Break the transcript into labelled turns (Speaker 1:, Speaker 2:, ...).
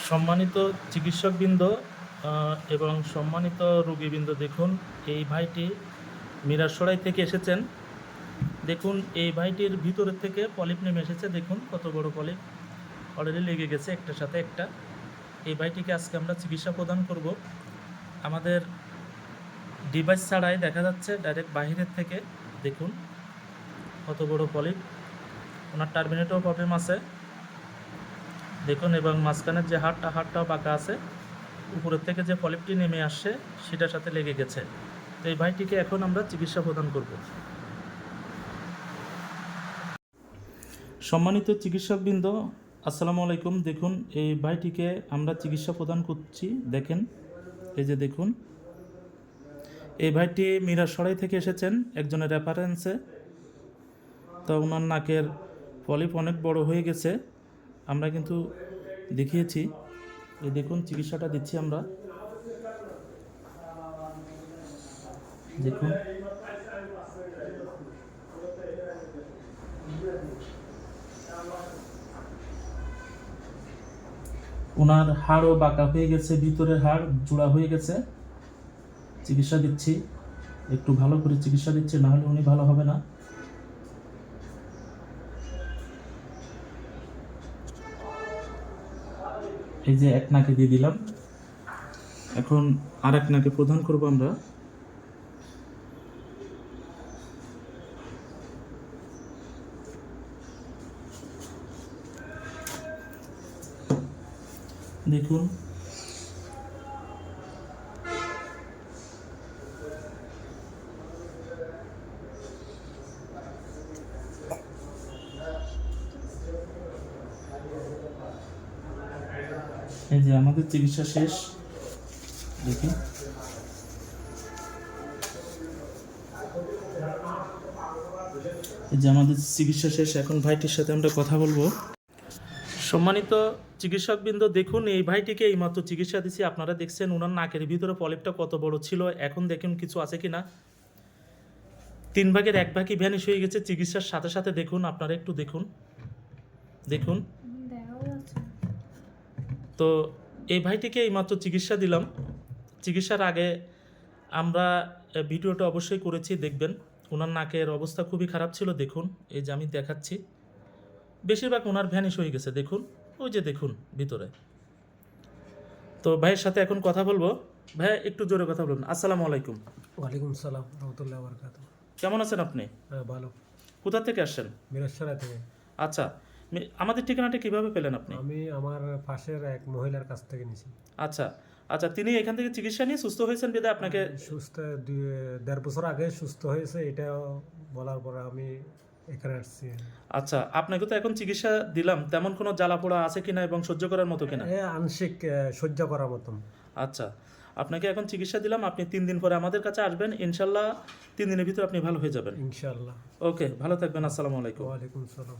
Speaker 1: সম্মানিত চিকিৎসকবৃন্দ এবং সম্মানিত রোগীবৃন্দ, দেখুন এই ভাইটি মিরাসরাই থেকে এসেছেন। দেখুন এই ভাইটির ভিতরের থেকে পলিপ নেমে এসেছে। দেখুন কত বড় পলিপ অলরেডি লেগে গেছে একটার সাথে একটা। এই ভাইটিকে আজকে আমরা চিকিৎসা প্রদান করব। আমাদের ডিভাইস ছাড়াই দেখা যাচ্ছে ডাইরেক্ট বাহিরের থেকে। দেখুন কত বড় পলিপ, ওনার টার্মিনেটও প্রবলেম আছে দেখুন, এবং মাঝখানের যে হাড়টাও বাঁকা আছে। উপরের থেকে যে পলিপটি নেমে আসছে সেটার সাথে লেগে গেছে। তো এই ভাইটিকে এখন আমরা চিকিৎসা প্রদান করব। সম্মানিত চিকিৎসকবৃন্দ, আসসালামু আলাইকুম। দেখুন এই ভাইটিকে আমরা চিকিৎসা প্রদান করছি। দেখেন এই যে দেখুন, এই ভাইটি মিরাসরাই থেকে এসেছেন একজনের রেফারেন্সে। তো ওনার নাকের পলিপ অনেক বড় হয়ে গেছে, আমরা কিন্তু দেখিয়েছি। এই দেখুন চিকিৎসাটা দিচ্ছি আমরা। দেখুন ওনার হাড়ও বাঁকা হয়ে গেছে, ভিতরের হাড় জোড়া হয়ে গেছে। চিকিৎসা দিচ্ছি, একটু ভালো করে চিকিৎসা দিচ্ছি, নাহলে উনি ভালো হবে না। এই যে এক নাকে দিয়ে দিলাম, এখন আর এক নাকে প্রদান করব আমরা। দেখুন এই যে আমাদের চিকিৎসা শেষ। দেখি এই যে আমাদের চিকিৎসা শেষ, এখন ভাইটির সাথে আমরা কথা বলবো। সম্মানিত চিকিৎসকবৃন্দ, দেখুন এই ভাইটিকে এইমাত্র চিকিৎসা দিচ্ছি। আপনারা দেখছেন ওনার নাকের ভিতরে পলিপটা কত বড় ছিল। এখন দেখুন কিছু আছে কি না। 3 ভাগের 1 ভাগই ভ্যানিশ হয়ে গেছে চিকিৎসার সাথে সাথে। দেখুন আপনারা একটু দেখুন, দেখুন। তো এই ভাইটিকে এইমাত্র চিকিৎসা দিলাম। চিকিৎসার আগে আমরা ভিডিওটা অবশ্যই করেছি, দেখবেন। ওনার নাকের অবস্থা খুবই খারাপ ছিল। দেখুন এই যে আমি দেখাচ্ছি, বেশিরভাগ ওনার ভ্যানিশ হয়ে গেছে। দেখুন ওই যে দেখুন ভিতরে। তো ভাইয়ের সাথে এখন কথা বলবো। ভাই একটু জোরে কথা বলুন। আসসালামু আলাইকুম।
Speaker 2: ওয়ালাইকুম সালাম রহমতুল্লাহ বরকাত।
Speaker 1: কেমন আছেন আপনি?
Speaker 2: হ্যাঁ ভালো।
Speaker 1: কোথা থেকে আসছেন?
Speaker 2: মিরাসরাই থেকে।
Speaker 1: আচ্ছা, আমাদের ঠিকানাটা কিভাবে পেলেন আপনি?
Speaker 2: আমি আমার পাশের এক মহিলার কাছ থেকে নিয়েছি।
Speaker 1: আচ্ছা আচ্ছা, তিনি এখান থেকে চিকিৎসা নিয়ে সুস্থ হয়েছেন বিধায় আপনাকে।
Speaker 2: সুস্থ 1.5 বছর আগে সুস্থ হয়েছে, এটা বলার পরে আমি এখানে আসছি।
Speaker 1: আচ্ছা, আপনাকে তো এখন চিকিৎসা দিলাম, তেমন কোনো জ্বালাপোড়া আছে কিনা এবং সহ্য করার মতো কিনা?
Speaker 2: আংশিক সহ্য করার মতন।
Speaker 1: আচ্ছা, আপনাকে এখন চিকিৎসা দিলাম, আপনি 3 দিন পরে আমাদের কাছে আসবেন, ইনশাল্লাহ 3 দিনের ভিতরে আপনি ভালো হয়ে যাবেন
Speaker 2: ইনশাআল্লাহ।
Speaker 1: ওকে, ভালো থাকবেন। আসসালামু আলাইকুম।
Speaker 2: ওয়ালাইকুম সালাম।